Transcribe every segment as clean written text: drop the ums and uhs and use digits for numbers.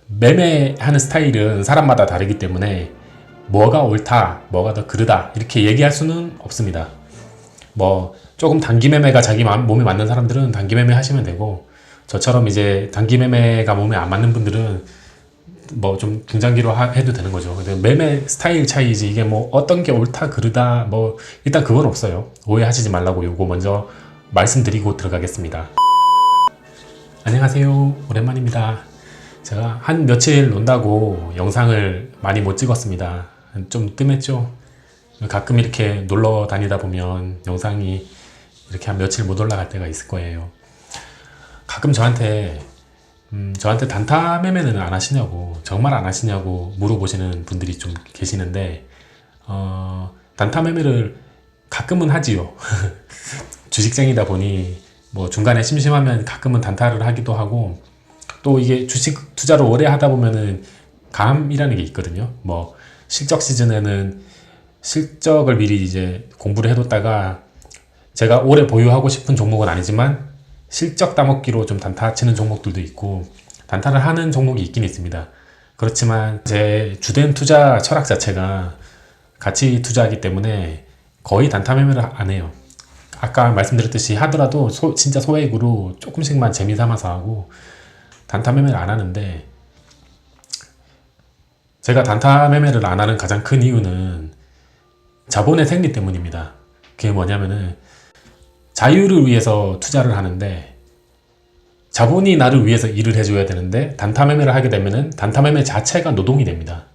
매매하는 스타일은 사람마다 다르기 때문에 뭐가 옳다, 뭐가 더 그르다 이렇게 얘기할 수는 없습니다. 뭐 조금 단기 매매가 자기 몸에 맞는 사람들은 단기 매매 하시면 되고, 저처럼 이제 단기 매매가 몸에 안 맞는 분들은 뭐 좀 중장기로 해도 되는 거죠. 근데 매매 스타일 차이지 이게 뭐 어떤 게 옳다 그르다 뭐 일단 그건 없어요. 오해하시지 말라고 요거 먼저 말씀드리고 들어가겠습니다. 안녕하세요, 오랜만입니다. 제가 한 며칠 논다고 영상을 많이 못 찍었습니다. 좀 뜸했죠. 가끔 이렇게 놀러 다니다 보면 영상이 이렇게 한 며칠 못 올라갈 때가 있을 거예요. 가끔 저한테 단타 매매는 안 하시냐고, 정말 안 하시냐고 물어보시는 분들이 좀 계시는데, 단타 매매를 가끔은 하지요. 주식쟁이다 보니 뭐 중간에 심심하면 가끔은 단타를 하기도 하고, 또 이게 주식 투자를 오래 하다 보면은 감이라는 게 있거든요. 뭐 실적 시즌에는 실적을 미리 이제 공부를 해뒀다가, 제가 오래 보유하고 싶은 종목은 아니지만 실적 따먹기로 좀 단타 치는 종목들도 있고, 단타를 하는 종목이 있긴 있습니다. 그렇지만 제 주된 투자 철학 자체가 가치 투자이기 때문에 거의 단타 매매를 안 해요. 아까 말씀드렸듯이 하더라도 진짜 소액으로 조금씩만 재미 삼아서 하고, 단타 매매를 안 하는데, 제가 단타 매매를 안 하는 가장 큰 이유는 자본의 생리 때문입니다. 그게 뭐냐면은 자유를 위해서 투자를 하는데, 자본이 나를 위해서 일을 해줘야 되는데 단타 매매를 하게 되면은 단타 매매 자체가 노동이 됩니다.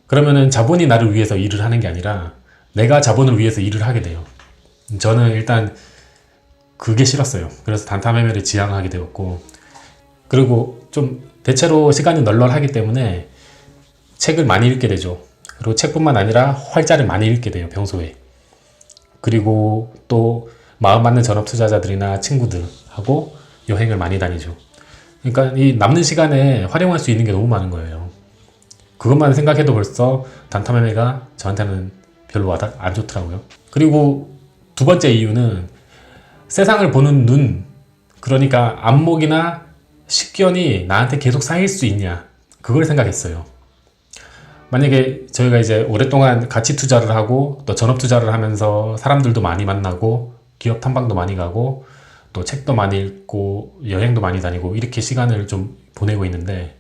그러면은 자본이 나를 위해서 일을 하는 게 아니라 내가 자본을 위해서 일을 하게 돼요. 저는 일단 그게 싫었어요. 그래서 단타 매매를 지향하게 되었고, 그리고 좀 대체로 시간이 널널하기 때문에 책을 많이 읽게 되죠. 그리고 책뿐만 아니라 활자를 많이 읽게 돼요, 평소에. 그리고 또 마음 맞는 전업 투자자들이나 친구들하고 여행을 많이 다니죠. 그러니까 이 남는 시간에 활용할 수 있는 게 너무 많은 거예요. 그것만 생각해도 벌써 단타 매매가 저한테는 별로 안 좋더라고요. 그리고 두 번째 이유는 세상을 보는 눈, 그러니까 안목이나 식견이 나한테 계속 쌓일 수 있냐, 그걸 생각했어요. 만약에 저희가 이제 오랫동안 가치 투자를 하고 또 전업 투자를 하면서 사람들도 많이 만나고 기업 탐방도 많이 가고 또 책도 많이 읽고 여행도 많이 다니고 이렇게 시간을 좀 보내고 있는데,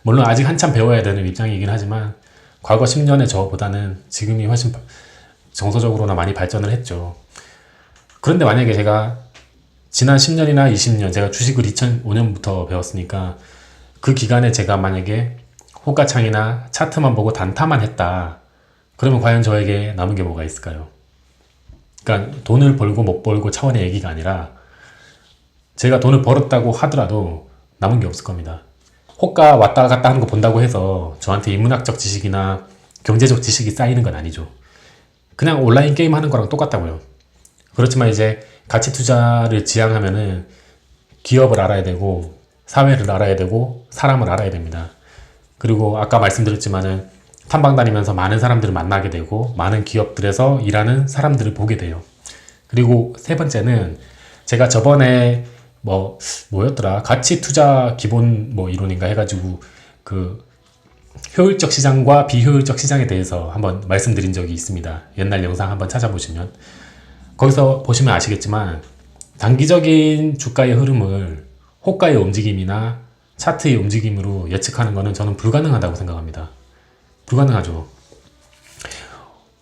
물론 아직 한참 배워야 되는 입장이긴 하지만 과거 10년의 저보다는 지금이 훨씬 정서적으로나 많이 발전을 했죠. 그런데 만약에 제가 지난 10년이나 20년, 제가 주식을 2005년부터 배웠으니까 그 기간에 제가 만약에 호가창이나 차트만 보고 단타만 했다, 그러면 과연 저에게 남은 게 뭐가 있을까요? 그러니까 돈을 벌고 못 벌고 차원의 얘기가 아니라 제가 돈을 벌었다고 하더라도 남은 게 없을 겁니다. 호가 왔다 갔다 하는 거 본다고 해서 저한테 인문학적 지식이나 경제적 지식이 쌓이는 건 아니죠. 그냥 온라인 게임 하는 거랑 똑같다고요. 그렇지만 이제 가치 투자를 지향하면은 기업을 알아야 되고 사회를 알아야 되고 사람을 알아야 됩니다. 그리고 아까 말씀드렸지만은 탐방 다니면서 많은 사람들을 만나게 되고 많은 기업들에서 일하는 사람들을 보게 돼요. 그리고 세 번째는 제가 저번에 뭐였더라, 가치 투자 기본 뭐 이론인가 해가지고 그 효율적 시장과 비효율적 시장에 대해서 한번 말씀드린 적이 있습니다. 옛날 영상 한번 찾아보시면 거기서 보시면 아시겠지만, 단기적인 주가의 흐름을 호가의 움직임이나 차트의 움직임으로 예측하는 것은 저는 불가능하다고 생각합니다. 불가능하죠.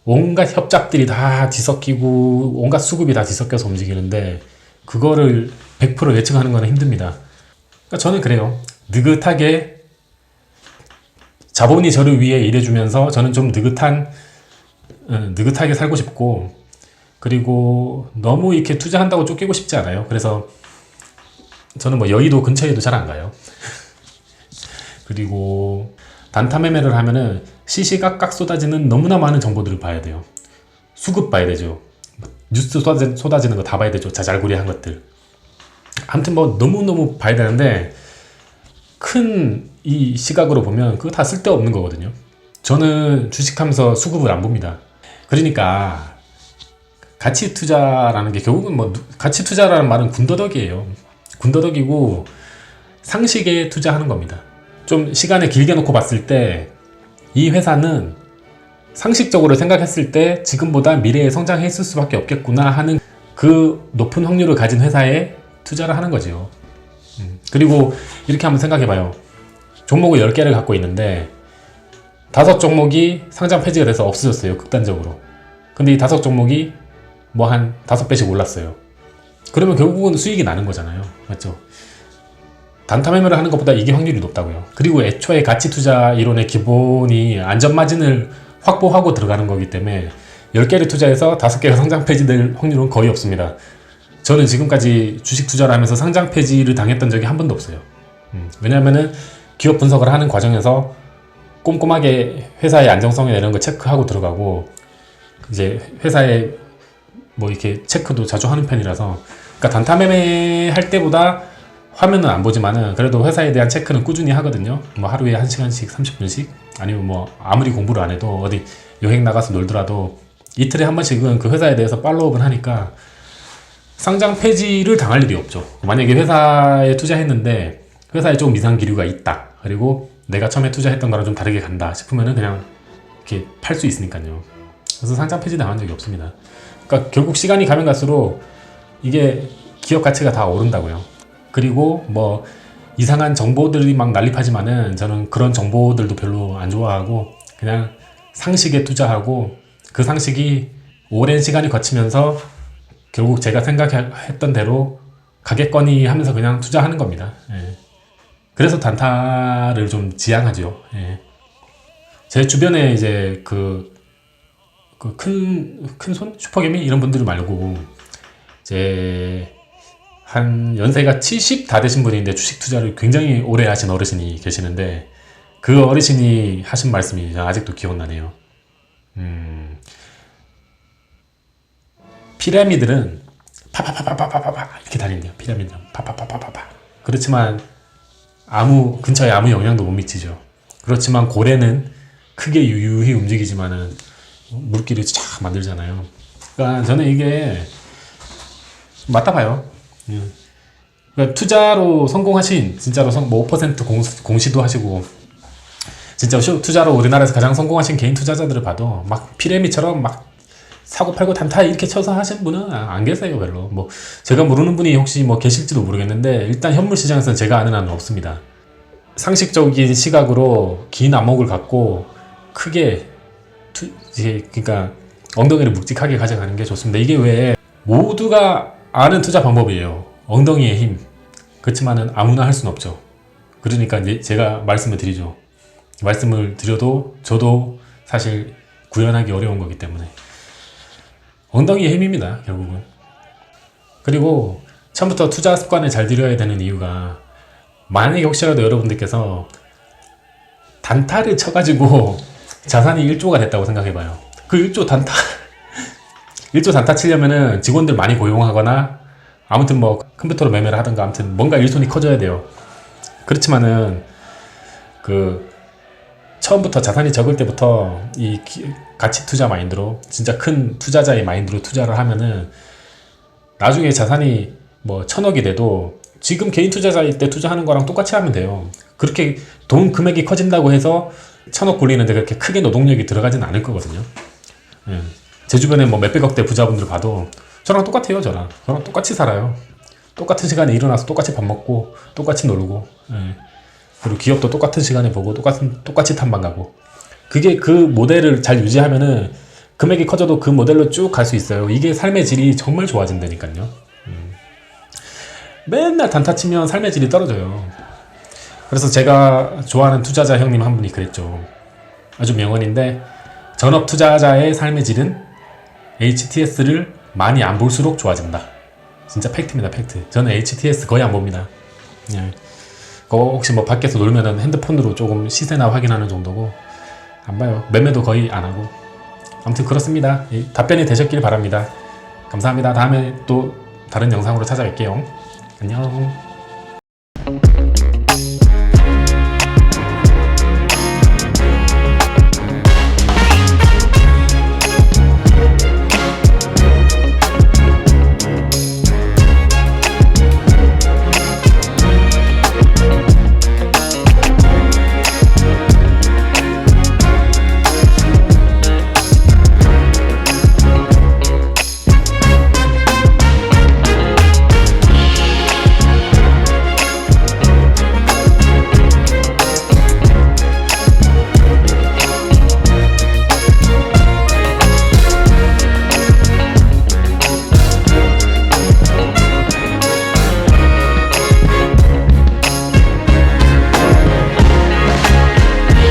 온갖 협작들이 다 뒤섞이고 온갖 수급이 다 뒤섞여서 움직이는데 그거를 100% 예측하는 건 힘듭니다. 그러니까 저는 그래요. 느긋하게 자본이 저를 위해 일해주면서 저는 좀 느긋하게 살고 싶고, 그리고 너무 이렇게 투자한다고 쫓기고 싶지 않아요. 그래서 저는 뭐 여의도 근처에도 잘 안 가요. 그리고 단타 매매를 하면은 시시각각 쏟아지는 너무나 많은 정보들을 봐야 돼요. 수급 봐야 되죠. 뉴스 쏟아지는 거 다 봐야 되죠. 자잘구리한 것들. 아무튼 뭐 너무너무 봐야 되는데, 큰 이 시각으로 보면 그거 다 쓸데없는 거거든요. 저는 주식하면서 수급을 안 봅니다. 그러니까 가치 투자라는 게 결국은 뭐, 가치 투자라는 말은 군더더기예요. 군더더기고 상식에 투자하는 겁니다. 좀 시간을 길게 놓고 봤을 때 이 회사는 상식적으로 생각했을 때 지금보다 미래에 성장했을 수밖에 없겠구나 하는 그 높은 확률을 가진 회사에 투자를 하는 거지요. 그리고 이렇게 한번 생각해봐요. 종목을 10개를 갖고 있는데 5종목이 상장 폐지가 돼서 없어졌어요. 극단적으로. 근데 이 5종목이 뭐 한 5배씩 올랐어요. 그러면 결국은 수익이 나는 거잖아요. 맞죠? 단타 매매를 하는 것보다 이게 확률이 높다고요. 그리고 애초에 가치 투자 이론의 기본이 안전 마진을 확보하고 들어가는 거기 때문에 10개를 투자해서 5개가 상장 폐지될 확률은 거의 없습니다. 저는 지금까지 주식 투자를 하면서 상장 폐지를 당했던 적이 한 번도 없어요. 왜냐하면은 기업 분석을 하는 과정에서 꼼꼼하게 회사의 안정성이나 이런 거 체크하고 들어가고 이제 회사에 뭐 이렇게 체크도 자주 하는 편이라서, 그러니까 단타 매매 할 때보다 화면은 안 보지만은 그래도 회사에 대한 체크는 꾸준히 하거든요. 뭐 하루에 1시간씩 30분씩 아니면 뭐 아무리 공부를 안 해도 어디 여행 나가서 놀더라도 이틀에 한 번씩은 그 회사에 대해서 팔로우업을 하니까 상장 폐지를 당할 일이 없죠. 만약에 회사에 투자했는데 회사에 조금 이상 기류가 있다, 그리고 내가 처음에 투자했던 거랑 좀 다르게 간다 싶으면은 그냥 이렇게 팔 수 있으니까요. 그래서 상장 폐지 당한 적이 없습니다. 그러니까 결국 시간이 가면 갈수록 이게 기업 가치가 다 오른다고요. 그리고 뭐 이상한 정보들이 막 난립하지만은 저는 그런 정보들도 별로 안 좋아하고 그냥 상식에 투자하고 그 상식이 오랜 시간이 거치면서 결국 제가 생각했던 대로 가겠거니 하면서 그냥 투자하는 겁니다. 예. 그래서 단타를 좀 지향하죠. 예. 제 주변에 이제 큰 손? 슈퍼개미? 이런 분들 말고 이제 한 연세가 70 다 되신 분인데 주식 투자를 굉장히 오래 하신 어르신이 계시는데 그 어르신이 하신 말씀이 아직도 기억나네요. 피라미드는 파파파파파파파 이렇게 다닌대요. 피라미드는 파파파파파파. 그렇지만 근처에 아무 영향도 못 미치죠. 그렇지만 고래는 크게 유유히 움직이지만은 물길을 쫙 만들잖아요. 그러니까 저는 이게 맞다 봐요. 그러니까 투자로 성공하신, 진짜로 뭐 5% 공시도 하시고 진짜 투자로 우리나라에서 가장 성공하신 개인 투자자들을 봐도 막 피라미처럼 막 사고 팔고 단타 이렇게 쳐서 하신 분은 안 계세요. 별로. 뭐 제가 모르는 분이 혹시 뭐 계실지도 모르겠는데 일단 현물 시장에서는 제가 아는 한은 없습니다. 상식적인 시각으로 긴 안목을 갖고 크게 그러니까 엉덩이를 묵직하게 가져가는 게 좋습니다. 이게 왜 모두가 아는 투자 방법이에요. 엉덩이의 힘. 그렇지만은 아무나 할 수는 없죠. 그러니까 이제 제가 말씀을 드려도 저도 사실 구현하기 어려운 거기 때문에 엉덩이의 힘입니다. 결국은. 그리고 처음부터 투자 습관을 잘 들여야 되는 이유가, 만약에 혹시라도 여러분들께서 단타를 쳐가지고 자산이 1조가 됐다고 생각해봐요. 그 1조 단타 치려면은 직원들 많이 고용하거나 아무튼 뭐 컴퓨터로 매매를 하든가 아무튼 뭔가 일손이 커져야 돼요. 그렇지만은 처음부터 자산이 적을 때부터 이 가치 투자 마인드로, 진짜 큰 투자자의 마인드로 투자를 하면은 나중에 자산이 뭐 1000억이 돼도 지금 개인 투자자일 때 투자하는 거랑 똑같이 하면 돼요. 그렇게 돈 금액이 커진다고 해서 1000억 굴리는데 그렇게 크게 노동력이 들어가진 않을 거거든요. 제 주변에 뭐 몇백억대 부자분들 봐도 저랑 똑같아요. 저랑 똑같이 살아요. 똑같은 시간에 일어나서 똑같이 밥 먹고 똑같이 놀고, 그리고 기업도 똑같은 시간에 보고 똑같이 탐방 가고. 그게 그 모델을 잘 유지하면은 금액이 커져도 그 모델로 쭉 갈 수 있어요. 이게 삶의 질이 정말 좋아진다니까요. 맨날 단타 치면 삶의 질이 떨어져요. 그래서 제가 좋아하는 투자자 형님 한 분이 그랬죠. 아주 명언인데, 전업 투자자의 삶의 질은 HTS를 많이 안 볼수록 좋아진다. 진짜 팩트입니다. 팩트. 저는 HTS 거의 안 봅니다. 혹시 뭐 밖에서 놀면은 핸드폰으로 조금 시세나 확인하는 정도고 안 봐요. 매매도 거의 안 하고. 아무튼 그렇습니다. 답변이 되셨길 바랍니다. 감사합니다. 다음에 또 다른 영상으로 찾아뵐게요. 안녕.